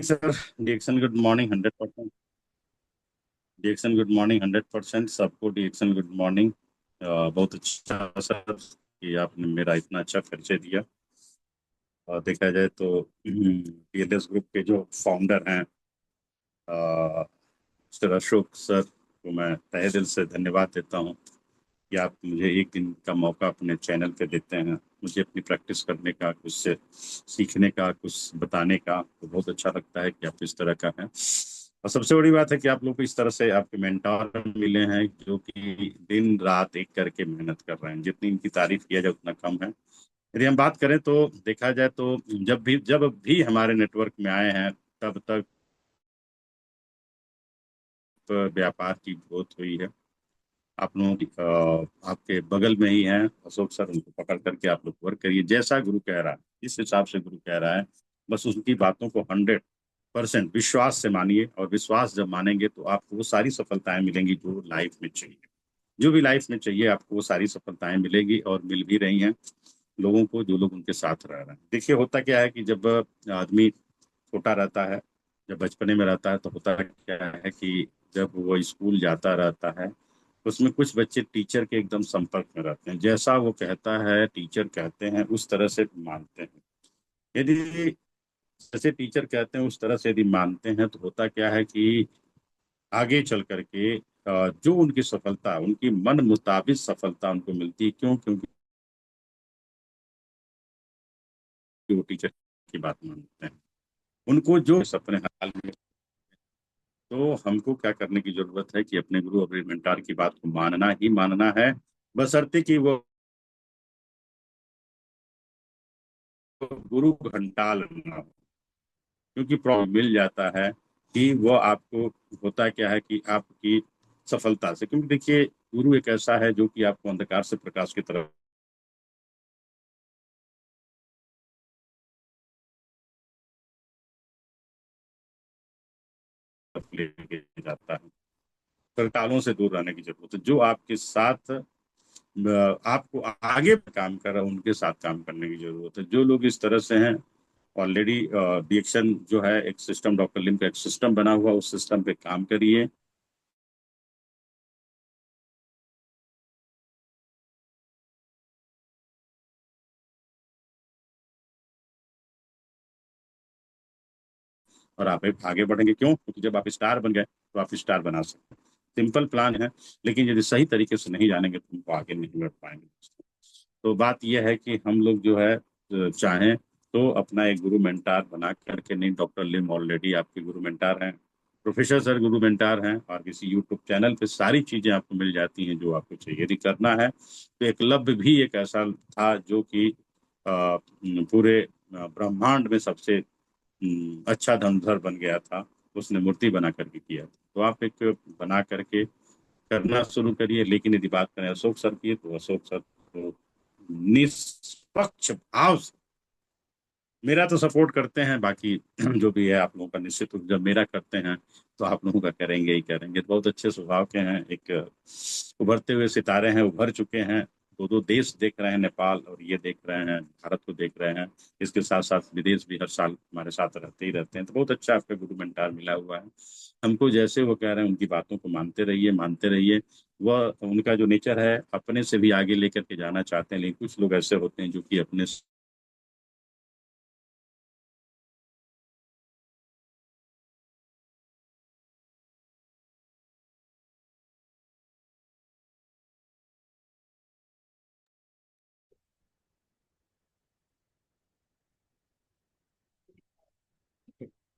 Sir. डिएक्शन good morning 100%। डिएक्शन good morning 100%। सबको डिएक्शन गुड मॉर्निंग। बहुत अच्छा सर कि आपने मेरा इतना अच्छा परिचय दिया। और देखा जाए तो टीएलएस ग्रुप के जो फाउंडर हैं मिस्टर अशोक सर को मैं तहे दिल से धन्यवाद देता हूँ कि आप मुझे एक दिन का मौका अपने चैनल पे देते हैं, मुझे अपनी प्रैक्टिस करने का, कुछ से सीखने का, कुछ बताने का। तो बहुत अच्छा लगता है कि आप इस तरह का हैं। और सबसे बड़ी बात है कि आप लोग को इस तरह से आपके मेंटोर मिले हैं जो कि दिन रात एक करके मेहनत कर रहे हैं। जितनी इनकी तारीफ किया जाए उतना कम है। यदि हम बात करें तो देखा जाए तो जब भी हमारे नेटवर्क में आए हैं तब तक व्यापार की ग्रोथ हुई है। आप लोगों की आपके बगल में ही हैं अशोक सर, उनको पकड़ करके आप लोग वर्क करिए जैसा गुरु कह रहा है, जिस हिसाब से गुरु कह रहा है। बस उनकी बातों को 100% विश्वास से मानिए, और विश्वास जब मानेंगे तो आपको वो सारी सफलताएं मिलेंगी जो लाइफ में चाहिए। जो भी लाइफ में चाहिए आपको वो सारी सफलताएं मिलेगी, और मिल भी रही हैं लोगों को जो लोग उनके साथ रह रहे हैं। देखिए, होता क्या है कि जब आदमी छोटा रहता है, जब बचपने में रहता है, तो होता क्या है कि जब वो स्कूल जाता रहता है, उसमें कुछ बच्चे टीचर के एकदम संपर्क में रहते हैं। जैसा वो कहता है, टीचर कहते हैं, उस तरह से मानते हैं। यदि जैसे टीचर कहते हैं उस तरह से यदि मानते हैं, तो होता क्या है कि आगे चल करके जो उनकी सफलता, उनकी मन मुताबिक सफलता उनको मिलती है। क्यों? क्योंकि वो टीचर की बात मानते हैं। उनको जो सपने हाल में, तो हमको क्या करने की जरूरत है कि अपने गुरु, अपने मेंटर की बात को मानना ही मानना है, बशर्ते कि वो गुरु घंटाल ना हो। क्योंकि प्रॉब्लम मिल जाता है कि वो आपको, होता क्या है कि आपकी सफलता से, क्योंकि देखिए गुरु एक ऐसा है जो कि आपको अंधकार से प्रकाश की तरफ लेके जाता है। करतालों से दूर रहने की जरूरत है। जो आपके साथ आपको आगे काम कर रहे हैं, उनके साथ काम करने की जरूरत है। जो लोग इस तरह से हैं, ऑलरेडी डिएक्शन जो है एक सिस्टम, डॉक्टर लिम का एक सिस्टम बना हुआ, उस सिस्टम पे काम करिए। और आप आगे बढ़ेंगे। क्यों? क्योंकि जब आप स्टार बन गए तो आप स्टार बना सकते हैं। सिंपल प्लान है, लेकिन यदि सही तरीके से नहीं जानेंगे तो हमको आगे नहीं बढ़ पाएंगे। तो बात यह है कि हम लोग जो है चाहें तो अपना एक गुरु मेंटार बना करके, नहीं, डॉक्टर लिम ऑलरेडी आपके गुरु मेंटार हैं, प्रोफेसर सर गुरु मेंटार हैं, और किसी यूट्यूब चैनल पे सारी चीजें आपको मिल जाती हैं जो आपको चाहिए। यदि करना है तो एकलव्य भी एक ऐसा था जो कि पूरे ब्रह्मांड में सबसे अच्छा धनुर्धर बन गया था। उसने मूर्ति बना करके किया था। तो आप एक बना करके करना शुरू करिए। लेकिन यदि बात करें अशोक सर की, तो अशोक सर तो निष्पक्ष भाव से मेरा तो सपोर्ट करते हैं। बाकी जो भी है आप लोगों का निश्चित रूप, जब मेरा करते हैं तो आप लोगों का करेंगे ही करेंगे। बहुत अच्छे स्वभाव के हैं, एक उभरते हुए सितारे हैं, उभर चुके हैं। दो दो देश देख रहे हैं, नेपाल और ये देख रहे हैं, भारत को देख रहे हैं। इसके साथ साथ विदेश भी हर साल हमारे साथ रहते ही रहते हैं। तो बहुत अच्छा आपका गुरु मेंटार मिला हुआ है। हमको जैसे वो कह रहे हैं उनकी बातों को मानते रहिए, मानते रहिए। वह, उनका जो नेचर है, अपने से भी आगे लेकर के जाना चाहते हैं। लेकिन कुछ लोग ऐसे होते हैं जो कि अपने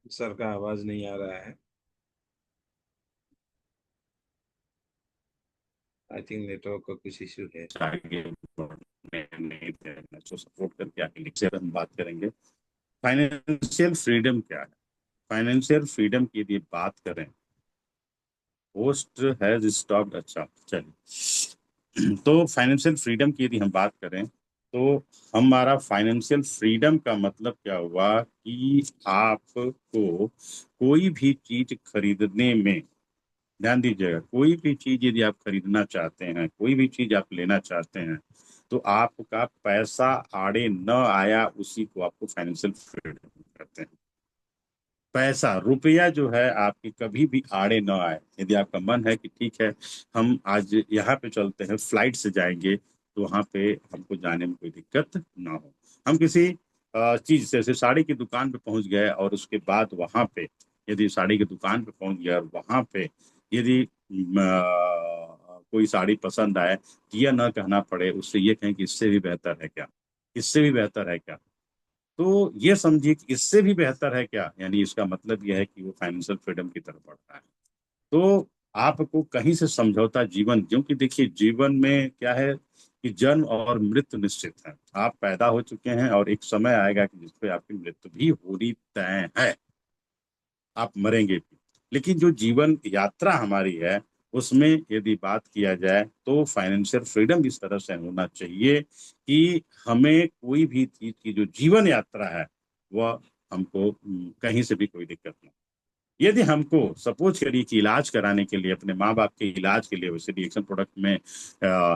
सर का आवाज नहीं आ रहा है। आई थिंक नेटवर्क का कुछ इश्यू है। आगे बढ़ने नहीं देना, तो सपोर्ट करके आगे लिख से हम बात करेंगे। फाइनेंशियल फ्रीडम क्या है? फाइनेंशियल फ्रीडम की यदि बात करें, होस्ट हैज स्टॉप्ड। अच्छा, चलिए। तो फाइनेंशियल फ्रीडम की यदि हम बात करें, तो हमारा फाइनेंशियल फ्रीडम का मतलब क्या हुआ कि आपको कोई भी चीज खरीदने में, ध्यान दीजिएगा, कोई भी चीज यदि आप खरीदना चाहते हैं, कोई भी चीज आप लेना चाहते हैं, तो आपका पैसा आड़े न आया, उसी को आपको फाइनेंशियल फ्रीडम कहते हैं। पैसा रुपया जो है आपकी कभी भी आड़े न आए। यदि आपका मन है कि ठीक है हम आज यहाँ पे चलते हैं, फ्लाइट से जाएंगे, तो वहां पे हमको जाने में कोई दिक्कत ना हो। हम किसी चीज जैसे साड़ी की दुकान पे पहुंच गए और उसके बाद वहां पे यदि साड़ी की दुकान पे पहुंच गया और वहां पे यदि कोई साड़ी पसंद आए, तो यह न कहना पड़े, उससे ये कहें कि इससे भी बेहतर है क्या, इससे भी बेहतर है क्या। तो ये समझिए कि इससे भी बेहतर है क्या, यानी इसका मतलब यह है कि वो फाइनेंशियल फ्रीडम की तरफ बढ़ रहा है। तो आपको कहीं से समझौता जीवन, क्योंकि देखिए जीवन में क्या है कि जन्म और मृत्यु निश्चित है। आप पैदा हो चुके हैं और एक समय आएगा कि जिसपे आपकी मृत्यु भी होनी तय है, आप मरेंगे भी। लेकिन जो जीवन यात्रा हमारी है, उसमें यदि बात किया जाए तो फाइनेंशियल फ्रीडम इस तरह से होना चाहिए कि हमें कोई भी चीज की जो जीवन यात्रा है वह हमको कहीं से भी कोई दिक्कत ना। यदि हमको सपोज करिए कि इलाज कराने के लिए, अपने माँ बाप के इलाज के लिए, वैसे रिएक्शन प्रोडक्ट में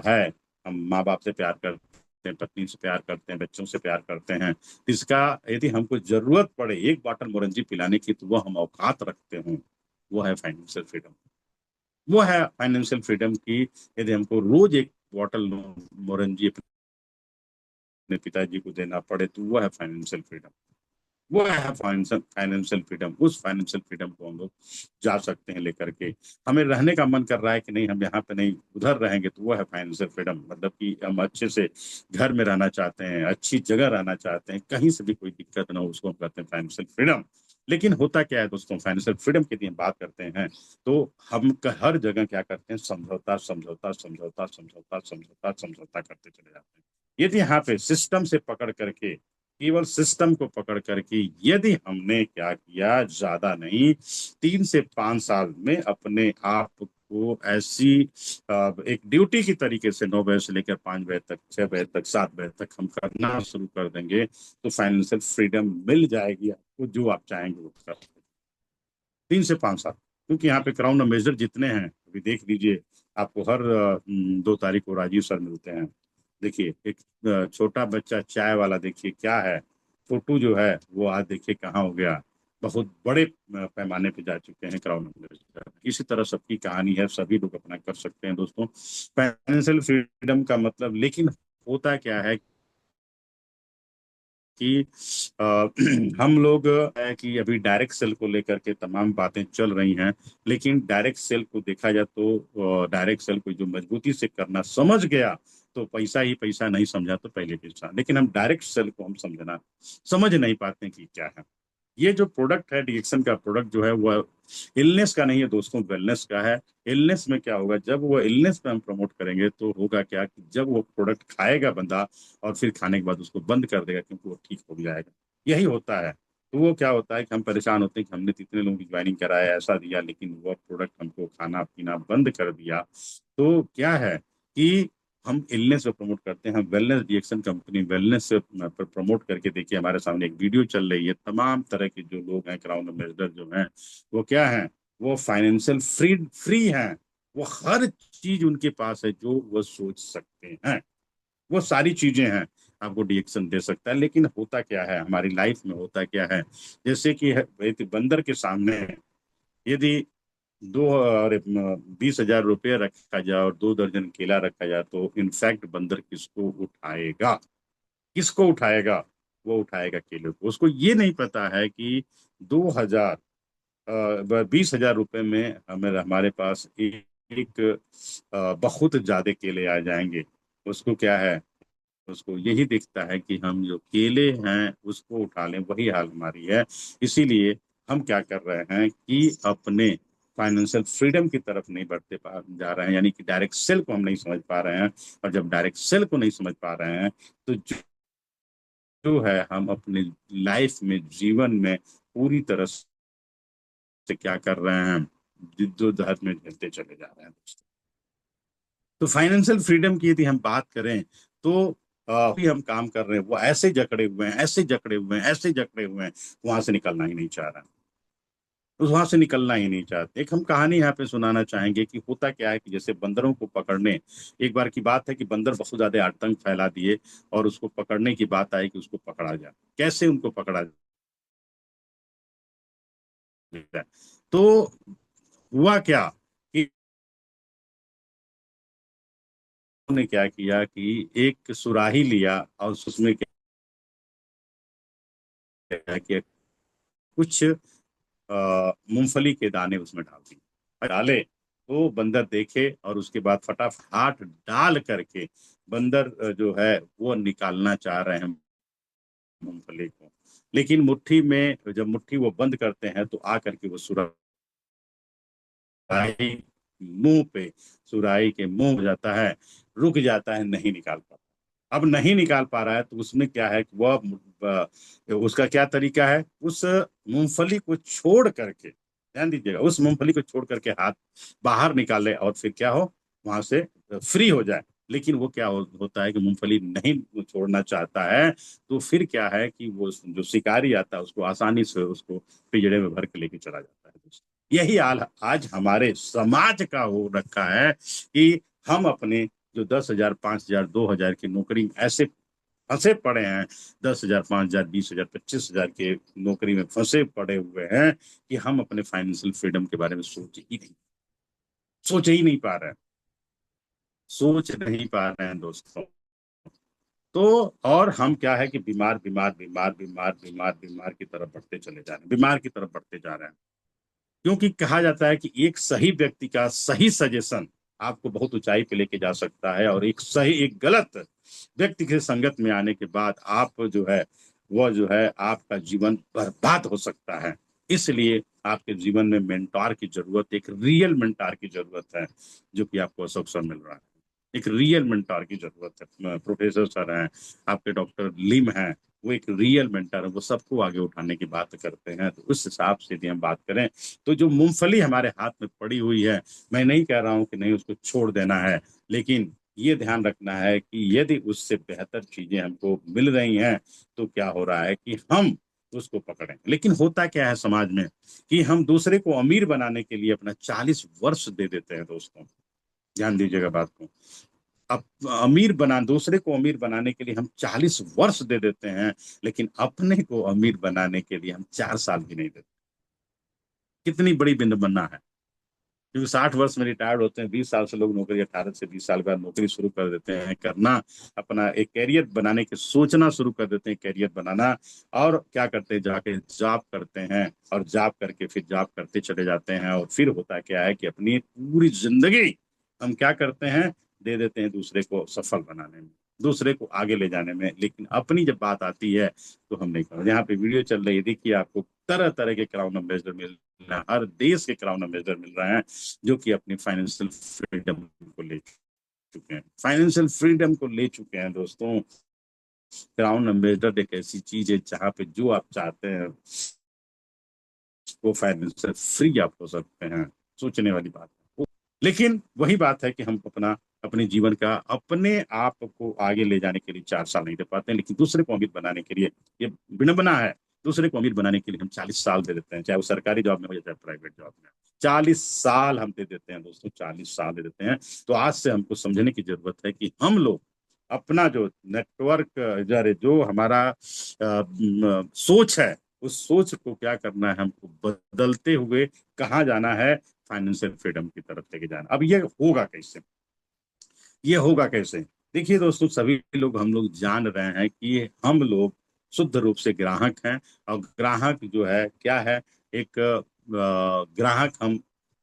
है, हम माँ बाप से प्यार करते हैं, पत्नी से प्यार करते हैं, बच्चों से प्यार करते हैं, तो इसका यदि हमको जरूरत पड़े एक बॉटल मोरंजी पिलाने की, तो वो हम औकात रखते हों, वो है फाइनेंशियल फ्रीडम। वो है फाइनेंशियल फ्रीडम की, यदि हमको रोज एक बॉटल मोरंजी अपने पिताजी को देना पड़े, तो वो है फाइनेंशियल फ्रीडम। वो है फाइनेंशियल फ्रीडम। उस फाइनेंशियल फ्रीडम को हम लोग जा सकते हैं लेकर के। हमें रहने का मन कर रहा है कि नहीं हम यहाँ पे नहीं, उधर रहेंगे, तो वो है फाइनेंशियल फ्रीडम। मतलब कि हम अच्छे से घर में रहना चाहते हैं, अच्छी जगह रहना चाहते हैं, कहीं से भी कोई दिक्कत ना हो, उसको हम कहते हैं फाइनेंशियल फ्रीडम। लेकिन होता क्या है दोस्तों, फाइनेंशियल फ्रीडम की यदि हम बात करते हैं, तो हम हर जगह क्या करते हैं, समझौता समझौता समझौता समझौता समझौता समझौता करते चले जाते हैं। यदि यहाँ पे सिस्टम से पकड़ करके, केवल सिस्टम को पकड़ करके यदि हमने क्या किया, ज्यादा नहीं, 3 से 5 साल में अपने आप को ऐसी एक ड्यूटी की तरीके से 9 बजे से लेकर 5 बजे तक, 6 बजे तक, 7 बजे तक हम करना शुरू कर देंगे, तो फाइनेंशियल फ्रीडम मिल जाएगी आपको, जो आप चाहेंगे वो कर सकते हैं। 3 से 5 साल, क्योंकि यहाँ पे क्राउन मेजर जितने हैं अभी देख लीजिए, आपको हर 2 तारीख को राजीव सर मिलते हैं। देखिए एक छोटा बच्चा चाय वाला, देखिए क्या है, फोटो जो है वो आज देखिए कहाँ हो गया, बहुत बड़े पैमाने पे जा चुके हैं क्राउन मेजर। इसी तरह सबकी कहानी है, सभी लोग अपना कर सकते हैं दोस्तों फाइनेंशियल फ्रीडम का मतलब। लेकिन होता क्या है कि अ, हम लोग है कि अभी डायरेक्ट सेल को लेकर के तमाम बातें चल रही हैं, लेकिन डायरेक्ट सेल को देखा जाए तो डायरेक्ट सेल को जो मजबूती से करना समझ गया, तो पैसा ही पैसा, नहीं समझा तो पहले पैसा। लेकिन हम डायरेक्ट सेल को हम समझना समझ नहीं पाते कि क्या है। ये जो प्रोडक्ट है, डिएक्शन का प्रोडक्ट जो है, वो इलनेस का नहीं है दोस्तों, वेलनेस का है। इलनेस में क्या होगा, जब वो इलनेस में हम प्रमोट करेंगे, तो होगा क्या कि जब वो प्रोडक्ट खाएगा बंदा और फिर खाने के बाद उसको बंद कर देगा, क्योंकि वो ठीक हो जाएगा। यही होता है। तो वो क्या होता है कि हम परेशान होते हैं कि हमने इतने लोगों की ज्वाइनिंग कराया, ऐसा दिया, लेकिन वो प्रोडक्ट हमको खाना पीना बंद कर दिया। तो क्या है कि हम इलनेस को प्रमोट करते हैं, वेलनेस रिएक्शन कंपनी वेलनेस से पर प्रमोट करके, देखिए हमारे सामने एक वीडियो चल रही है, तमाम तरह के जो लोग हैं क्राउन एम्बेसडर जो हैं, वो क्या हैं, वो फाइनेंशियल फ्री हैं। वो हर चीज उनके पास है जो वो सोच सकते हैं, वो सारी चीजें हैं। आपको डिएक्शन दे सकता है। लेकिन होता क्या है हमारी लाइफ में, होता क्या है, जैसे कि एक बंदर के सामने यदि 20,000 रुपये रखा जाए और 2 दर्जन केला रखा जाए, तो इनफैक्ट बंदर किसको उठाएगा, किसको उठाएगा, वो उठाएगा केले को। उसको ये नहीं पता है कि 20,000 में हमें हमारे पास एक बहुत ज्यादा केले आ जाएंगे। उसको क्या है, उसको यही दिखता है कि हम जो केले हैं उसको उठा लें, वही हाल हमारी है। इसीलिए हम क्या कर रहे हैं कि अपने फाइनेंशियल फ्रीडम की तरफ नहीं जा रहे हैं, यानी कि डायरेक्ट सेल को हम नहीं समझ पा रहे हैं। और जब डायरेक्ट सेल को नहीं समझ पा रहे हैं, तो जो है हम अपने लाइफ में, जीवन में पूरी तरह से क्या कर रहे हैं, जिद्दोजहद में झेलते चले जा रहे हैं दोस्तों। तो फाइनेंशियल फ्रीडम की यदि हम बात करें, तो भी हम काम कर रहे हैं, वो ऐसे जकड़े हुए हैं, ऐसे जकड़े हुए हैं, ऐसे जकड़े हुए हैं, वहां से निकलना ही नहीं चाह रहा है। उस वहां से निकलना ही नहीं चाहते। एक हम कहानी यहाँ पे सुनाना चाहेंगे कि होता क्या है कि जैसे बंदरों को पकड़ने, एक बार की बात है कि बंदर बहुत ज्यादा आतंक फैला दिए, और उसको पकड़ने की बात आई कि उसको पकड़ा जाए। कैसे उनको पकड़ा तो हुआ क्या कि उन्होंने क्या किया कि एक सुराही लिया और उसमें क्या किया, कुछ मूंगफली के दाने उसमें डाल दिए, डाले तो बंदर देखे और उसके बाद फटाफट हाथ डाल करके बंदर जो है वो निकालना चाह रहे हैं मूंगफली को, लेकिन मुट्ठी में जब मुट्ठी वो बंद करते हैं तो आकर के वो सुराही मुंह पे, सुराही के मुंह हो जाता है, रुक जाता है, नहीं निकाल पाता। अब नहीं निकाल पा रहा है तो उसमें क्या है कि वह उसका क्या तरीका है, उस मूंगफली को छोड़ करके, ध्यान दीजिएगा, उस मूंगफली को छोड़ करके हाथ बाहर निकाले और फिर क्या हो, वहां से फ्री हो जाए। लेकिन वो क्या होता है कि मूंगफली नहीं छोड़ना चाहता है, तो फिर क्या है कि वो जो शिकारी आता है उसको आसानी से उसको पिंजड़े में भर के लेके चला जाता है। यही हाल आज हमारे समाज का हो रखा है कि हम अपने जो 10,000, 5,000, 2,000 की नौकरी ऐसे फंसे पड़े हैं, 10,000, 5,000, 20,000, 25,000 के नौकरी में फंसे पड़े हुए हैं कि हम अपने फाइनेंशियल फ्रीडम के बारे में सोच ही नहीं पा रहे हैं, सोच नहीं पा रहे हैं दोस्तों। तो और हम क्या है कि बीमार बीमार बीमार बीमार बीमार बीमार की तरफ बढ़ते चले जा रहे हैं, बीमार की तरफ बढ़ते जा रहे हैं। क्योंकि कहा जाता है कि एक सही व्यक्ति का सही सजेशन आपको बहुत ऊंचाई पे लेके जा सकता है, और एक गलत व्यक्ति के संगत में आने के बाद आप जो है वह जो है आपका जीवन बर्बाद हो सकता है। इसलिए आपके जीवन में मेंटोर की जरूरत, एक रियल मेंटोर की जरूरत है, जो कि आपको अशोक सर मिल रहा है। एक रियल मेंटोर की जरूरत है। प्रोफेसर सर हैं, आपके डॉक्टर लिम हैं, वो एक रियल मेंटर है, वो सबको आगे उठाने की बात करते हैं। तो उस हिसाब से यदि हम बात करें तो जो मूंगफली हमारे हाथ में पड़ी हुई है, मैं नहीं कह रहा हूं कि नहीं उसको छोड़ देना है, लेकिन ये ध्यान रखना है कि यदि उससे बेहतर चीजें हमको मिल रही हैं तो क्या हो रहा है कि हम उसको पकड़ें। लेकिन होता क्या है समाज में कि हम दूसरे को अमीर बनाने के लिए अपना 40 वर्ष दे देते हैं दोस्तों, ध्यान दीजिएगा बात को। अब अमीर बना दूसरे को अमीर बनाने के लिए हम 40 वर्ष दे देते हैं, लेकिन अपने को अमीर बनाने के लिए हम 4 साल भी नहीं देते। कितनी बड़ी विडंबना है। क्योंकि 60 वर्ष में रिटायर्ड होते हैं, 20 साल से लोग नौकरी, 18 से 20 साल बाद नौकरी शुरू कर देते हैं करना, अपना एक कैरियर बनाने के सोचना शुरू कर देते हैं, कैरियर बनाना। और क्या करते हैं, जाके जॉब करते हैं, और जॉब करके फिर जॉब करते चले जाते हैं, और फिर होता क्या है कि अपनी पूरी जिंदगी हम क्या करते हैं, दे देते हैं दूसरे को सफल बनाने में, दूसरे को आगे ले जाने में। लेकिन अपनी जब बात आती है तो हम नहीं करते। यहाँ पे वीडियो चल रही है, देखिए आपको तरह तरह के क्राउन एम्बेसडर मिल रहे हैं, हर देश के क्राउन एम्बेसडर मिल रहे हैं, जो कि अपनी फाइनेंशियल फ्रीडम को ले चुके हैं, फाइनेंशियल फ्रीडम को ले चुके हैं दोस्तों। क्राउन एम्बेसडर एक ऐसी चीज है जहाँ पे जो आप चाहते हैं वो फाइनेंशियल फ्री आप हो सकते हैं, सोचने वाली बात है। लेकिन वही बात है कि हम अपने जीवन का अपने आप को आगे ले जाने के लिए 4 साल नहीं दे पाते हैं, लेकिन दूसरे को अमीर बनाने के लिए, ये विडंबना है, दूसरे को अमीर बनाने के लिए हम 40 साल दे देते हैं, चाहे वो सरकारी जॉब में हो या चाहे प्राइवेट जॉब में। 40 साल हम दे देते हैं दोस्तों, 40 साल दे देते हैं। तो आज से हमको समझने की जरूरत है कि हम लोग अपना जो नेटवर्क, जो हमारा सोच है, उस सोच को क्या करना है, हमको बदलते हुए कहाँ जाना है, फाइनेंशियल फ्रीडम की तरफ लेके जाना। अब ये होगा कैसे, ये होगा कैसे? देखिए दोस्तों, सभी लोग हम लोग जान रहे हैं कि हम लोग शुद्ध रूप से ग्राहक हैं, और ग्राहक जो है क्या है, एक ग्राहक हम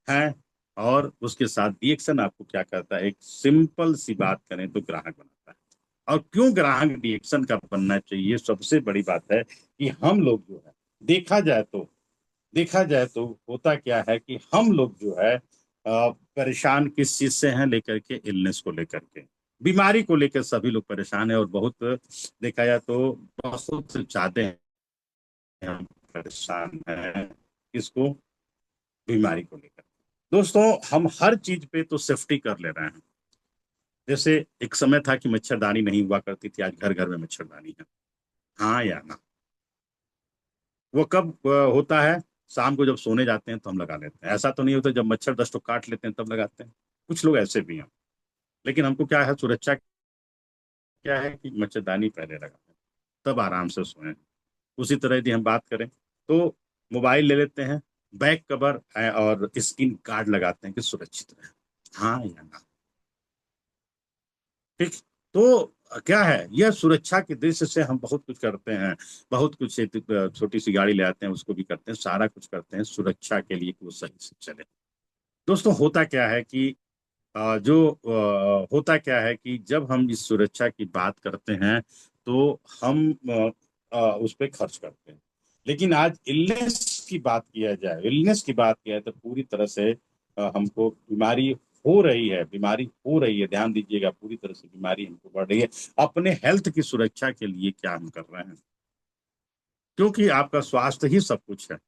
हैं, और उसके साथ रिएक्शन आपको क्या करता है, एक सिंपल सी बात करें तो ग्राहक बनाता है। और क्यों ग्राहक रिएक्शन का बनना चाहिए, सबसे बड़ी बात है कि हम लोग जो है, देखा जाए तो देखा जाए तो होता क्या है कि हम लोग जो है परेशान किस चीज से हैं, लेकर के इलनेस को लेकर के, बीमारी को लेकर सभी लोग परेशान है, और बहुत देखा जाए तो बहुत ज्यादा हम परेशान हैं इसको, बीमारी को लेकर। दोस्तों, हम हर चीज पे तो सेफ्टी कर ले रहे हैं। जैसे एक समय था कि मच्छरदानी नहीं हुआ करती थी, आज घर घर में मच्छरदानी है। हाँ या ना? वो कब होता है? शाम को जब सोने जाते हैं तो हम लगा लेते हैं। ऐसा तो नहीं होता जब मच्छर 10 को काट लेते हैं तब लगाते हैं। कुछ लोग ऐसे भी हैं। लेकिन हमको क्या है, सुरक्षा क्या है कि मच्छरदानी पहले लगाते हैं, तब आराम से सोएं। उसी तरह यदि हम बात करें तो मोबाइल ले लेते हैं, बैक कवर और स्किन गार्ड लगाते हैं कि सुरक्षित रहे, हाँ या ना? ठीक। तो क्या है, यह सुरक्षा के दृश्य से हम बहुत कुछ करते हैं, बहुत कुछ, छोटी सी गाड़ी ले आते हैं उसको भी करते हैं, सारा कुछ करते हैं सुरक्षा के लिए कि वो सही से चले। दोस्तों होता क्या है कि होता क्या है कि जब हम इस सुरक्षा की बात करते हैं तो हम उस पर खर्च करते हैं। लेकिन आज इलनेस की बात किया जाए, इलनेस की बात किया जाए तो पूरी तरह से हमको बीमारी हो रही है, बीमारी हो रही है, ध्यान दीजिएगा, पूरी तरह से बीमारी हमको बढ़ रही है। अपने हेल्थ की सुरक्षा के लिए क्या हम कर रहे हैं? क्योंकि आपका स्वास्थ्य ही सब कुछ है,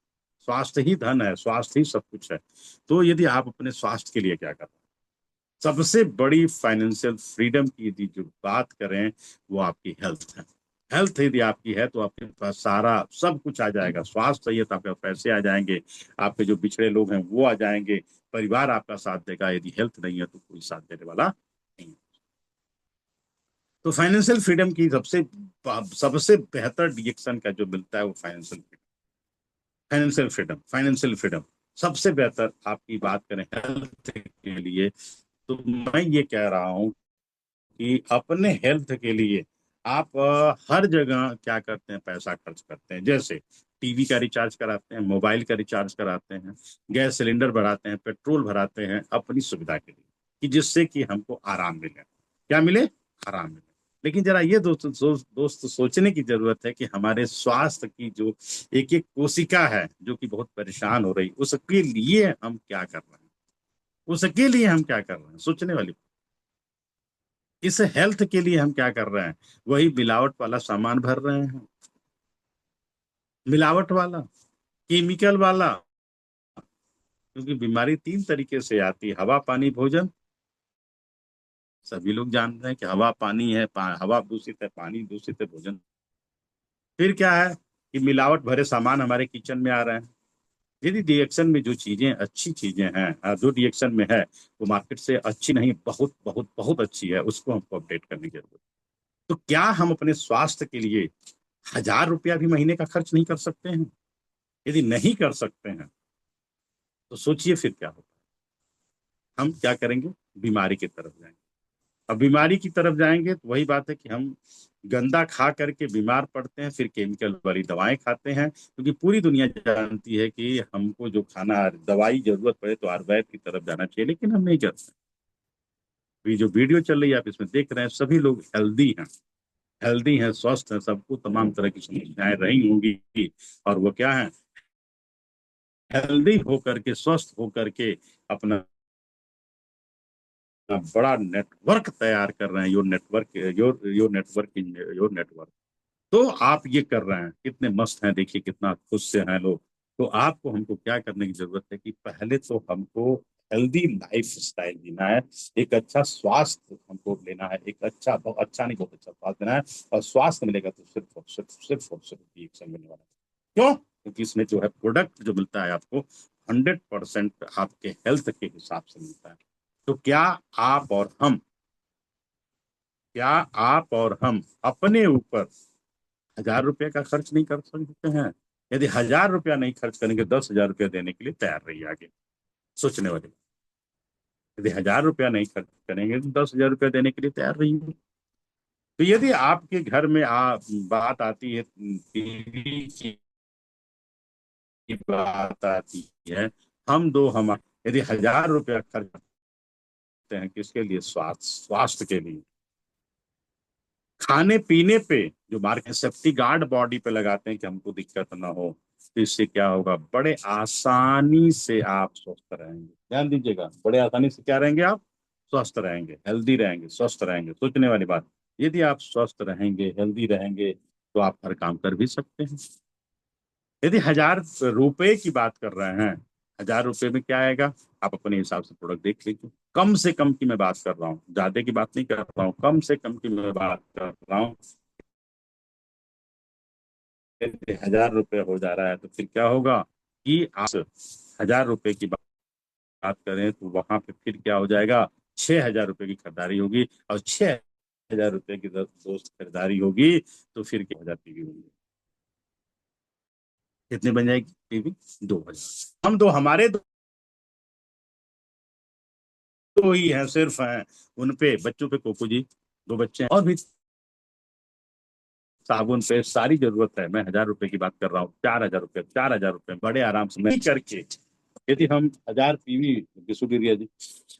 स्वास्थ्य ही धन है, स्वास्थ्य ही सब कुछ है। तो यदि आप अपने स्वास्थ्य के लिए क्या कर रहे हैं? सबसे बड़ी फाइनेंशियल फ्रीडम की यदि जो बात करें वो आपकी हेल्थ है। हेल्थ यदि आपकी है तो आपके पास सारा सब कुछ आ जाएगा। स्वास्थ्य चाहिए तो आपके पास पैसे आ जाएंगे, आपके जो पिछड़े लोग हैं वो आ जाएंगे, परिवार आपका साथ देगा। यदि हेल्थ नहीं है तो कोई साथ देने वाला नहीं है। तो फाइनेंशियल फ्रीडम की सबसे सबसे बेहतर डिरेक्शन का जो मिलता है वो financial freedom. Financial freedom, financial freedom सबसे बेहतर आपकी बात करें हेल्थ के लिए, तो मैं ये कह रहा हूँ कि अपने हेल्थ के लिए आप हर जगह क्या करते हैं, पैसा खर्च करते हैं। जैसे टीवी का रिचार्ज कराते हैं, मोबाइल का रिचार्ज कराते हैं, गैस सिलेंडर भराते हैं, पेट्रोल भराते हैं अपनी सुविधा के लिए, कि जिससे कि हमको आराम मिले। क्या मिले? आराम मिले। लेकिन जरा ये दोस्त सोचने की जरूरत है कि हमारे स्वास्थ्य की जो एक एक कोशिका है जो कि बहुत परेशान हो रही, उसके लिए हम क्या कर रहे हैं? उसके लिए हम क्या कर रहे हैं, सोचने वाली। इस हेल्थ के लिए हम क्या कर रहे हैं? वही मिलावट वाला सामान भर रहे हैं, मिलावट वाला, केमिकल वाला। क्योंकि बीमारी तीन तरीके से आती है, हवा पानी भोजन। सभी लोग जानते हैं कि हवा पानी है, हवा दूषित है, पानी दूषित है, भोजन। फिर क्या है कि मिलावट भरे सामान हमारे किचन में आ रहे हैं। यदि रिएक्शन में जो चीजें अच्छी चीजें हैं, जो रिएक्शन में है वो मार्केट से अच्छी नहीं, बहुत बहुत बहुत अच्छी है, उसको हमको अपडेट करने की जरूरत है। तो क्या हम अपने स्वास्थ्य के लिए 1,000 रुपया भी महीने का खर्च नहीं कर सकते हैं? यदि नहीं कर सकते हैं तो सोचिए फिर क्या होगा। हम क्या करेंगे? बीमारी की तरफ जाएंगे। अब बीमारी की तरफ जाएंगे तो वही बात है कि हम गंदा खा करके बीमार पड़ते हैं, फिर केमिकल वाली दवाएं खाते हैं, क्योंकि पूरी दुनिया जानती है कि हमको जो खाना दवाई जरूरत पड़े तो आयुर्वेद की तरफ जाना चाहिए, लेकिन हम नहीं करते। ये जो वीडियो चल रही है आप इसमें देख रहे हैं, सभी लोग हेल्दी हैं, हेल्दी हैं, स्वस्थ हैं, सबको तमाम तरह की समस्याएं रही होंगी। और वो क्या है? हेल्दी होकर के, स्वस्थ होकर के अपना बड़ा नेटवर्क तैयार कर रहे हैं। Your network, your network, your network. तो आप ये कर रहे हैं, कितने मस्त हैं, देखिए कितना खुश से हैं लोग। तो आपको हमको क्या करने की जरूरत है कि पहले तो हमको हेल्दी लाइफ स्टाइल जीना है, एक अच्छा स्वास्थ्य हमको लेना है, एक अच्छा, बहुत अच्छा नहीं, बहुत अच्छा स्वास्थ्य लेना है। और स्वास्थ्य मिलेगा तो सिर्फ और सिर्फ, सिर्फ और सिर्फ रिएक्शन मिलने वाला है। क्यों? क्योंकि इसमें जो है प्रोडक्ट जो मिलता है आपको 100% आपके हेल्थ के हिसाब से मिलता है। तो आप और हम क्या आप और हम अपने ऊपर 1,000 रुपये का खर्च नहीं कर सकते हैं? यदि 1,000 रुपया नहीं खर्च करेंगे, 10,000 रुपया देने के लिए तैयार रहिए आगे। सोचने वाले, यदि 1,000 रुपया नहीं खर्च करेंगे तो 10,000 रुपया देने के लिए तैयार रहिए। तो यदि आपके घर में बात आती है टीवी की बात आती है, हम यदि 1,000 रुपया खर्च करते हैं किसके लिए? स्वास्थ्य के लिए। खाने पीने पे जो मार्केट सेफ्टी गार्ड बॉडी पे लगाते हैं कि हमको दिक्कत ना हो, तो इससे क्या होगा? बड़े आसानी से आप स्वस्थ रहेंगे। ध्यान दीजिएगा, बड़े आसानी से क्या रहेंगे आप? स्वस्थ रहेंगे, हेल्दी रहेंगे, स्वस्थ रहेंगे। सोचने वाली बात, यदि आप स्वस्थ रहेंगे, हेल्दी रहेंगे तो आप हर काम कर भी सकते हैं। यदि 1,000 रुपए की बात कर रहे हैं, 1,000 रुपए में क्या आएगा? आप अपने हिसाब से प्रोडक्ट देख लीजिए। कम से कम की मैं बात कर रहा हूँ, ज्यादा की बात नहीं कर रहा हूँ, कम से कम की मैं बात कर रहा हूँ। यदि 1,000 रुपये हो जा रहा है तो फिर क्या होगा कि आप 1,000 रुपए की बात करें तो वहां पे फिर क्या हो जाएगा? 6,000 रुपए की खरीदारी होगी, और 6,000 रुपए की दोस्त खरीदारी होगी तो फिर क्या हो जाती होगी? कितनी बन जाएगी पीवी? 2,000। हम दो, हमारे दो ही हैं सिर्फ हैं, उन पे बच्चों पे कोको जी, 2 बच्चे हैं, और भी साबुन पे सारी जरूरत है। मैं 1,000 रुपए की बात कर रहा हूँ, 4,000 रुपए, 4,000 रुपए बड़े आराम से नहीं करके, यदि हम 1,000 पीवी, सुधीरिया जी,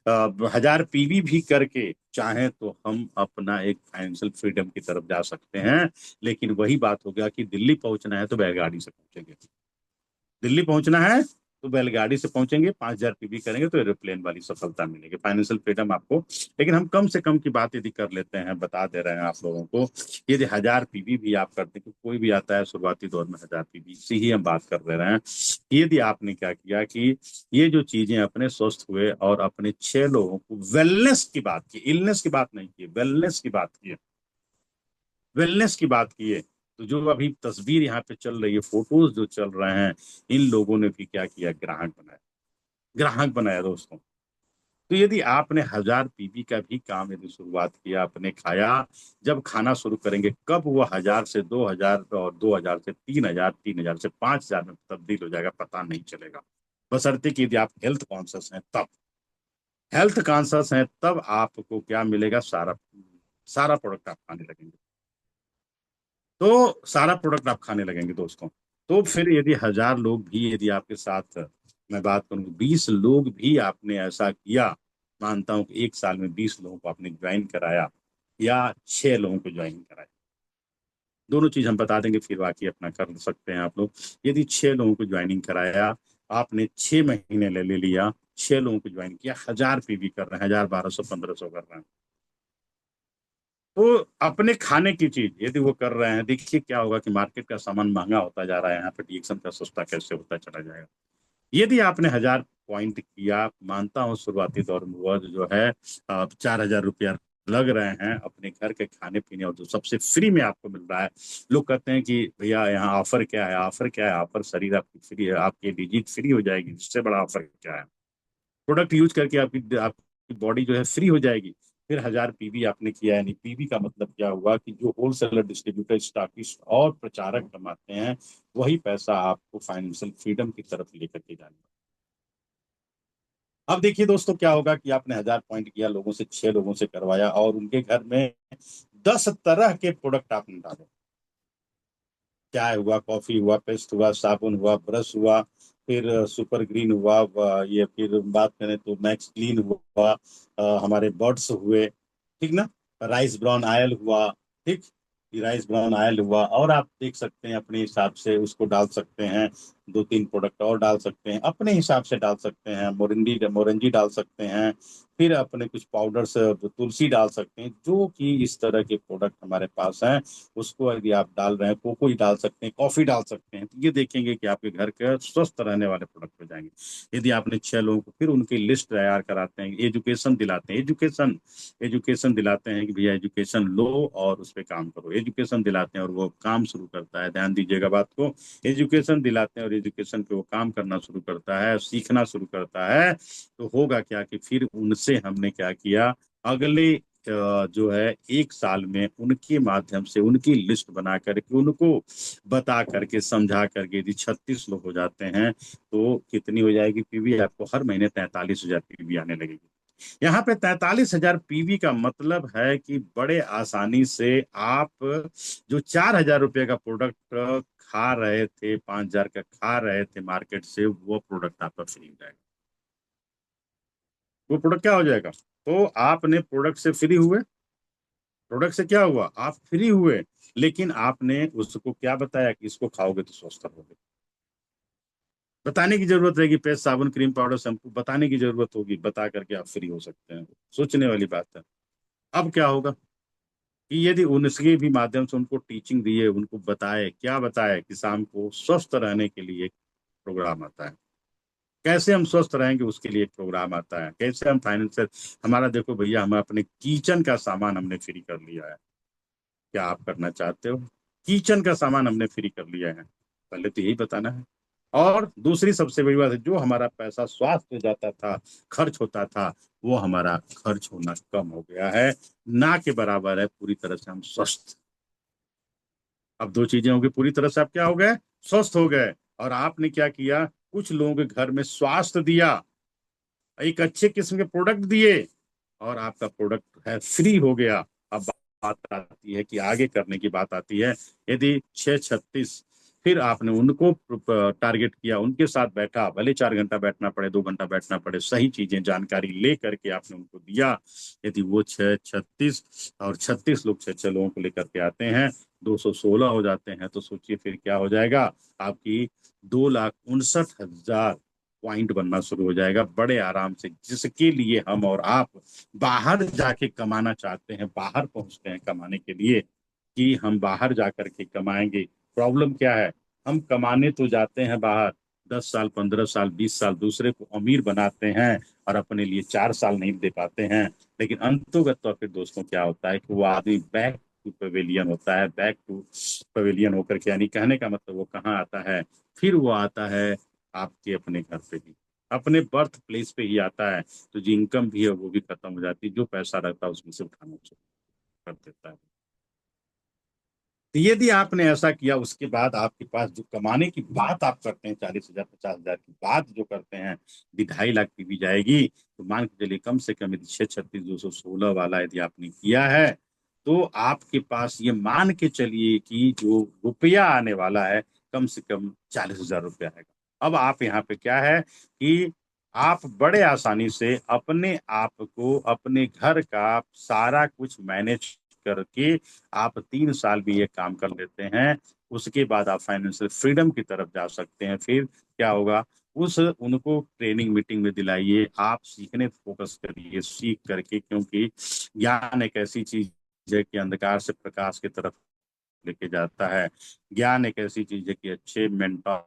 1,000 पीवी भी करके चाहें तो हम अपना एक फाइनेंशियल फ्रीडम की तरफ जा सकते हैं। लेकिन वही बात हो गया कि दिल्ली पहुंचना है तो बैलगाड़ी से पहुंचेंगे, दिल्ली पहुंचना है तो बैलगाड़ी से पहुंचेंगे, 5,000 पीवी करेंगे तो एरोप्लेन वाली सफलता मिलेगी, फाइनेंशियल फ्रीडम आपको। लेकिन हम कम से कम की बात यदि कर लेते हैं, बता दे रहे हैं आप लोगों को, यदि 1,000 पीवी भी आप करते हैं, कोई भी आता है शुरुआती दौर में 1,000 पीवी से ही हम बात कर ले रहे हैं। यदि आपने क्या किया कि ये जो चीजें अपने स्वस्थ हुए और अपने 6 लोगों को वेलनेस की बात की, इलनेस की बात नहीं की, वेलनेस की बात की, वेलनेस की बात की है, तो जो अभी तस्वीर यहाँ पे चल रही है, फोटोज जो चल रहे हैं, इन लोगों ने भी क्या किया, ग्राहक बनाया, ग्राहक बनाया दोस्तों। तो यदि आपने 1,000 पीवी का भी काम यदि शुरुआत किया, आपने खाया, जब खाना शुरू करेंगे कब वो 1,000 से 2,000 और 2,000 से 3,000, 3,000 से 5,000 में तब्दील हो जाएगा, पता नहीं चलेगा। बशर्ते कि यदि आप हेल्थ कॉन्शियस हैं तब, हेल्थ कॉन्शियस हैं तब आपको क्या मिलेगा, सारा सारा प्रोडक्ट आप खाने लगेंगे, तो सारा प्रोडक्ट आप खाने लगेंगे दोस्तों। तो फिर यदि 1,000 लोग भी यदि आपके साथ, मैं बात करूँ 20 लोग भी आपने ऐसा किया, मानता हूं कि 1 साल में 20 लोगों को आपने ज्वाइन कराया या 6 लोगों को ज्वाइन कराया, दोनों चीज हम बता देंगे, फिर बाकी अपना कर सकते हैं आप लोग। यदि 6 लोगों को ज्वाइनिंग कराया, आपने 6 महीने ले लिया, 6 लोगों को ज्वाइन किया, 1,000 पीवी कर रहे हैं, 1,000, 1,200, 1,500 कर रहे हैं, तो अपने खाने की चीज यदि वो कर रहे हैं, देखिए क्या होगा कि मार्केट का सामान महंगा होता जा रहा है, यहाँ पे डीएक्शन का सस्ता कैसे होता चला जाएगा। यदि आपने 1,000 पॉइंट किया, मानता हूँ शुरुआती दौर में वह जो है 4,000 रुपया लग रहे हैं अपने घर के खाने पीने, और जो सबसे फ्री में आपको मिल रहा है। लोग कहते हैं कि भैया यहाँ ऑफर क्या है, ऑफर क्या है, ऑफर शरीर आपकी फ्री है, आपकी डिजीज फ्री हो जाएगी, इससे बड़ा ऑफर क्या है, प्रोडक्ट यूज करके आपकी बॉडी जो है फ्री हो जाएगी। फिर 1,000 पीवी आपने किया, यानी पीवी का मतलब क्या हुआ कि जो होलसेलर, डिस्ट्रीब्यूटर, स्टॉकिस्ट और प्रचारक कमाते हैं, वही पैसा आपको फाइनेंशियल फ्रीडम की तरफ लेकर के जाने। अब देखिए दोस्तों क्या होगा कि आपने 1,000 पॉइंट किया, लोगों से 6 लोगों से करवाया, और उनके घर में 10 तरह के प्रोडक्ट आपने डाले, चाय हुआ, कॉफी हुआ, पेस्ट हुआ, साबुन हुआ, ब्रश हुआ, फिर सुपर ग्रीन हुआ, ये फिर बात करें तो मैक्स क्लीन हुआ, हमारे बर्ड्स हुए, ठीक ना, राइस ब्राउन आयल हुआ, ठीक, ये राइस ब्राउन आयल हुआ, और आप देख सकते हैं अपने हिसाब से उसको डाल सकते हैं, 2-3 प्रोडक्ट और डाल सकते हैं, अपने हिसाब से डाल सकते हैं, मोरंजी डाल सकते हैं, फिर अपने कुछ पाउडर्स, तुलसी डाल सकते हैं, जो कि इस तरह के प्रोडक्ट हमारे पास हैं, उसको यदि आप डाल रहे हैं, कोको ही डाल सकते हैं, कॉफी डाल सकते हैं, तो ये देखेंगे कि आपके घर के स्वस्थ रहने वाले प्रोडक्ट हो जाएंगे। यदि आपने 6 लोगों को, फिर उनकी लिस्ट तैयार कराते हैं, एजुकेशन दिलाते हैं, एजुकेशन एजुकेशन दिलाते हैं कि भैया एजुकेशन लो और उस पर काम करो, एजुकेशन दिलाते हैं और वो काम शुरू करता है, ध्यान दीजिएगा बात को, एजुकेशन दिलाते हैं और एजुकेशन पे वो काम करना शुरू करता है, सीखना शुरू करता है, तो होगा क्या कि फिर उनसे हमने क्या किया, अगले जो है 1 साल में उनके माध्यम से उनकी लिस्ट बना करके उनको बता करके समझा करके, यदि 36 लोग हो जाते हैं तो कितनी हो जाएगी पीवी, आपको हर महीने 43,000 पीवी आने लगेगी। यहाँ पे 43,000 पीवी का मतलब है कि बड़े आसानी से आप जो 4,000 रुपये का प्रोडक्ट खा रहे थे, 5,000 का खा रहे थे मार्केट से, वो प्रोडक्ट आपका फ्री हो जाएगा। वो प्रोडक्ट क्या हो जाएगा, तो आपने प्रोडक्ट से फ्री हुए, प्रोडक्ट से क्या हुआ, आप फ्री हुए, लेकिन आपने उसको क्या बताया कि इसको खाओगे तो स्वस्थ रहोगे। बताने की जरूरत रहेगी, पेस्ट, साबुन, क्रीम, पाउडर, शैम्पू, बताने की जरूरत होगी, बता करके आप फ्री हो सकते हैं, सोचने वाली बात है। अब क्या होगा कि यदि उनके भी माध्यम से उनको टीचिंग दिए, उनको बताए, क्या बताए कि शाम को स्वस्थ रहने के लिए एक प्रोग्राम आता है, कैसे हम स्वस्थ रहेंगे उसके लिए एक प्रोग्राम आता है, कैसे हम फाइनेंशियल, हमारा देखो भैया, हम अपने किचन का सामान हमने फ्री कर लिया है, क्या आप करना चाहते हो, किचन का सामान हमने फ्री कर लिया है, पहले तो यही बताना है। और दूसरी सबसे बड़ी बात है, जो हमारा पैसा स्वास्थ्य जाता था, खर्च होता था, वो हमारा खर्च होना कम हो गया है, ना के बराबर है, पूरी तरह से हम स्वस्थ। अब 2 चीजें होंगी, पूरी तरह से आप क्या हो गए, स्वस्थ हो गए, और आपने क्या किया, कुछ लोगों के घर में स्वास्थ्य दिया, एक अच्छे किस्म के प्रोडक्ट दिए, और आपका प्रोडक्ट है फ्री हो गया। अब बात आती है कि आगे करने की बात आती है। यदि 636, फिर आपने उनको टारगेट किया, उनके साथ बैठा, भले 4 घंटा बैठना पड़े, 2 घंटा बैठना पड़े, सही चीजें जानकारी ले करके आपने उनको दिया। यदि वो 636 और 36 लोग 6 6 लोगों को लेकर के आते हैं, 216 हो जाते हैं, तो सोचिए फिर क्या हो जाएगा। आपकी 2,59,000 पॉइंट बनना शुरू हो जाएगा बड़े आराम से, जिसके लिए हम और आप बाहर जाके कमाना चाहते हैं, बाहर पहुंचते हैं कमाने के लिए, कि हम बाहर जाकर के कमाएंगे। प्रॉब्लम क्या है, हम कमाने तो जाते हैं बाहर, 10 साल, 15 साल, 20 साल दूसरे को अमीर बनाते हैं, और अपने लिए 4 साल नहीं दे पाते हैं। लेकिन अंतोगत तो फिर दोस्तों क्या होता है कि वो आदमी बैक टू पवेलियन होता है, बैक टू पवेलियन होकर के, यानी कहने का मतलब वो कहाँ आता है, फिर वो आता है आपके अपने घर पे ही, अपने बर्थ प्लेस पे ही आता है। तो जो इनकम भी है वो भी खत्म हो जाती है, जो पैसा रहता है उसमें से उठाना शुरू कर देता है। तो यदि आपने ऐसा किया, उसके बाद आपके पास जो कमाने की बात आप करते हैं, 40,000 50,000 की बात जो करते हैं, 2.5 लाख की भी जाएगी, तो मान के चलिए कम से कम यदि 636,216 वाला यदि आपने किया है, तो आपके पास ये मान के चलिए कि जो रुपया आने वाला है, कम से कम 40,000 रुपया आएगा। अब आप यहाँ पे क्या है कि आप बड़े आसानी से अपने आप को, अपने घर का सारा कुछ मैनेज करके आप 3 साल भी ये काम कर लेते हैं, उसके बाद आप फाइनेंशियल फ्रीडम की तरफ जा सकते हैं। फिर क्या होगा, उस उनको ट्रेनिंग मीटिंग में दिलाइए, आप सीखने फोकस करिए, सीख करके, क्योंकि ज्ञान एक ऐसी चीज है कि अंधकार से प्रकाश की तरफ लेके जाता है। ज्ञान एक ऐसी चीज है कि अच्छे मेंटर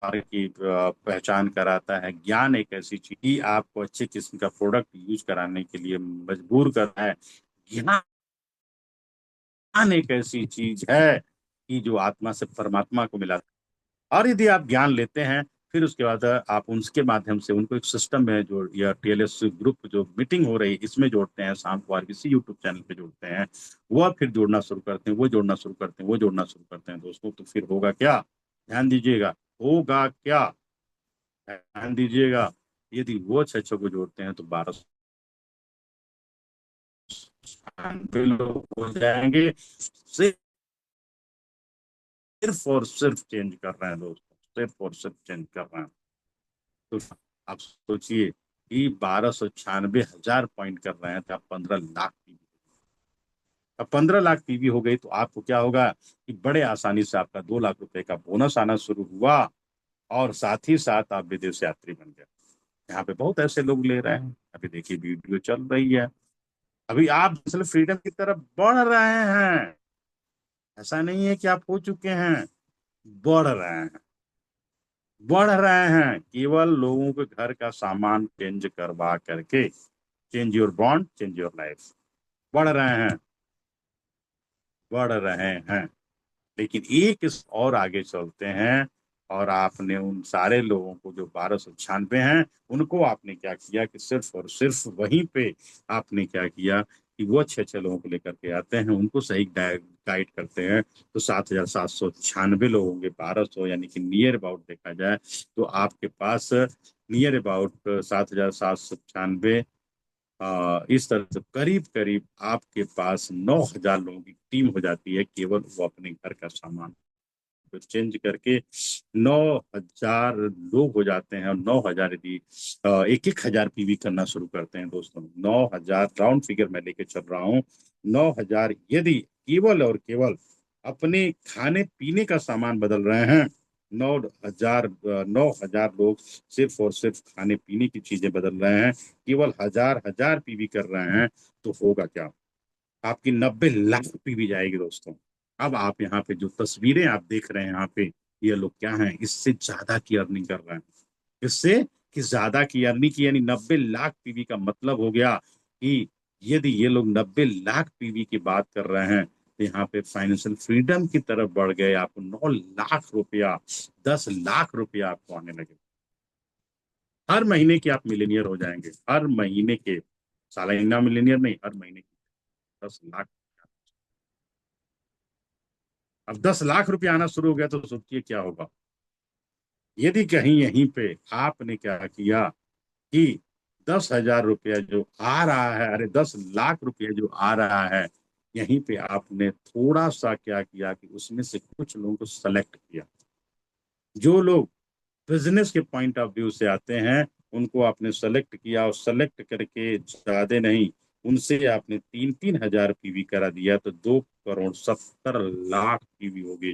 की पहचान कराता है। ज्ञान एक ऐसी चीज कि आपको अच्छे किस्म का प्रोडक्ट यूज कराने के लिए मजबूर करता है। ज्ञान एक ऐसी चीज है कि जो आत्मा से परमात्मा को मिला। और यदि आप ज्ञान लेते हैं, फिर उसके बाद आप उसके माध्यम से उनको एक सिस्टम में जो, या टीएलएस ग्रुप जो मीटिंग हो रही है इसमें जोड़ते हैं, शाम को आरबीसी यूट्यूब चैनल पे जोड़ते हैं, वो फिर जोड़ना शुरू करते हैं, वो जोड़ना शुरू करते हैं, वो जोड़ना शुरू करते हैं दोस्तों। तो फिर होगा क्या, ध्यान दीजिएगा, होगा क्या, ध्यान दीजिएगा। यदि वो 6 6 को जोड़ते हैं तो 1296 लोग हो जाएंगे। सिर्फ और सिर्फ चेंज कर रहे हैं दोस्तों, सिर्फ और सिर्फ चेंज कर रहे हैं। तो आप सोचिए कि 1296,000 पॉइंट कर रहे हैं, तो आप 15 लाख पीवी। अब 15 लाख पीवी हो गई तो आपको क्या होगा कि बड़े आसानी से आपका 2 लाख रुपए का बोनस आना शुरू हुआ, और साथ ही साथ आप विदेश यात्री बन गए। यहाँ पे बहुत ऐसे लोग ले रहे हैं, अभी देखिए वीडियो चल रही है। अभी आप डिजिटल फ्रीडम की तरफ बढ़ रहे हैं, ऐसा नहीं है कि आप हो चुके हैं, बढ़ रहे हैं, बढ़ रहे हैं। केवल लोगों के घर का सामान चेंज करवा करके, change your bond change your life, बढ़ रहे हैं, बढ़ रहे हैं। लेकिन एक इस और आगे चलते हैं, और आपने उन सारे लोगों को जो 1296 हैं, उनको आपने क्या किया कि सिर्फ और सिर्फ वहीं पे आपने क्या किया कि वो 6 6 लोगों को लेकर के आते हैं, उनको सही गाइड करते हैं। तो 7,796 लोग होंगे, 1200, यानी कि नियर अबाउट देखा जाए तो आपके पास नियर अबाउट 7,796, इस तरह से करीब करीब आपके पास 9,000 लोगों की टीम हो जाती है, केवल वो अपने घर का सामान को चेंज करके। 9,000 लोग हो जाते हैं, और 9,000 यदि 1 1 हजार पीवी करना शुरू करते हैं दोस्तों, 9,000 राउंड फिगर मैं लेके चल रहा हूँ, 9,000 यदि केवल और केवल अपने खाने पीने का सामान बदल रहे हैं, 9,000 लोग सिर्फ और सिर्फ खाने पीने की चीजें बदल रहे हैं, केवल 1,000 पीवी कर रहे हैं, तो होगा क्या, आपकी 90 लाख पीवी जाएगी दोस्तों। अब आप यहाँ पे जो तस्वीरें आप देख रहे हैं यहाँ पे, ये लोग क्या हैं, इससे ज्यादा की अर्निंग कर रहे हैं, इससे कि ज्यादा की अर्निंग की, यानी 90 लाख पीवी का मतलब हो गया कि यदि ये लोग 90 लाख पीवी की बात कर रहे हैं, तो यहाँ पे फाइनेंशियल फ्रीडम की तरफ बढ़ गए, आपको 9 लाख रुपया, 10 लाख रुपया आपको आने लगे, हर महीने के आप मिलेनियर हो जाएंगे, हर महीने के, सालाना मिलेनियर नहीं, हर महीने के 10 लाख। अब 10 लाख रुपया आना शुरू हो गया तो सोचिए क्या होगा। यदि कहीं यहीं पे आपने क्या किया कि 10,000 रुपया जो आ रहा है, अरे 10 लाख रुपया जो आ रहा है, यहीं पे आपने थोड़ा सा क्या किया कि उसमें से कुछ लोगों को सेलेक्ट किया। जो लोग बिजनेस के पॉइंट ऑफ व्यू से आते हैं उनको आपने सेलेक्ट किया, और सेलेक्ट करके ज्यादा नहीं, उनसे आपने 3-3 हजार पीवी करा दिया, तो 2,70 लाख पीवी होगी।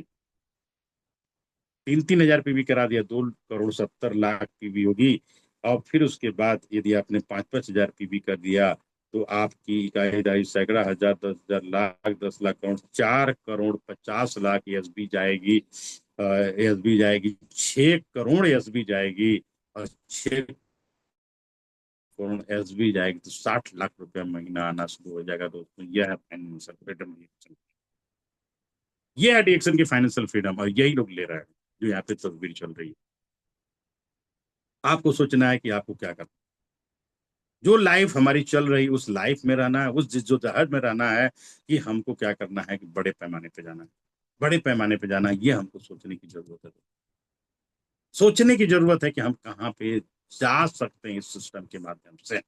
3-3 हजार पीवी करा दिया, 2,70 लाख पीवी होगी। और फिर उसके बाद यदि आपने 5-5 हजार पीवी कर दिया, तो आपकी इकाई दाई सैकड़ा हजार, 10,000 लाख, 10 लाख करोड़, 4,50 लाख एसबी जाएगी। एसबी जाएगी, 6 करोड़ एसबी जाएगी, और 6 करोड़ एसबी जाएगी, तो 60 लाख रुपया महीना आना शुरू हो जाएगा। दोस्तों, यह है फाइनेंशियल फ्रीडम। ये है डिएक्शन की फाइनेंशियल फ्रीडम, और यही लोग ले रहे हैं जो यहाँ पे तस्वीर चल रही है। आपको सोचना है कि आपको क्या करना है। जो लाइफ हमारी चल रही उस लाइफ में रहना है, उस जिद्दोजहद में रहना है कि हमको क्या करना है, कि बड़े पैमाने पे जाना है। बड़े पैमाने पे जाना है, ये हमको सोचने की जरूरत है। सोचने की जरूरत है कि हम कहाँ पे जा सकते हैं इस सिस्टम के माध्यम से।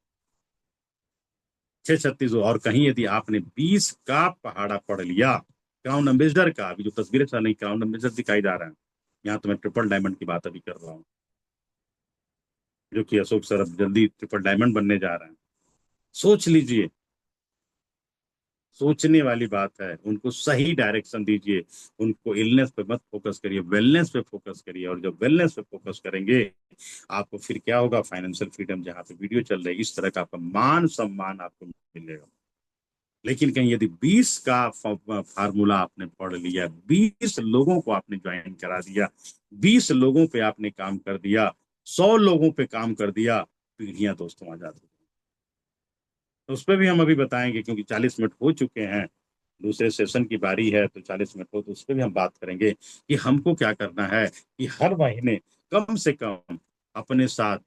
636, और कहीं यदि आपने 20 का पहाड़ा पढ़ लिया, क्राउन एम्बेसडर का, अभी जो तस्वीरें चल रही, क्राउन एम्बेसडर दिखाई जा रहा है। यहाँ तो मैं ट्रिपल डायमंड की बात अभी कर रहा हूँ, जो कि अशोक सर अब जल्दी ट्रिपल डायमंड बनने जा रहे हैं। सोच लीजिए, सोचने वाली बात है। उनको सही डायरेक्शन दीजिए, उनको इलनेस पे मत फोकस करिए, वेलनेस पे फोकस करिए। और जब वेलनेस पे फोकस करेंगे, आपको फिर क्या होगा, फाइनेंशियल फ्रीडम, जहाँ पे वीडियो चल रही है, इस तरह का आपका मान सम्मान आपको मिलेगा। लेकिन कहीं यदि 20 का फार्मूला आपने पढ़ लिया, 20 लोगों को आपने ज्वाइन करा दिया, 20 लोगों पे आपने काम कर दिया, 100 लोगों पे काम कर दिया, पीढ़ियां दोस्तों आजाद हो। तो उस पर भी हम अभी बताएंगे, क्योंकि 40 मिनट हो चुके हैं, दूसरे सेशन की बारी है, तो 40 मिनट हो, तो उस पर भी हम बात करेंगे कि हमको क्या करना है कि हर महीने कम से कम अपने साथ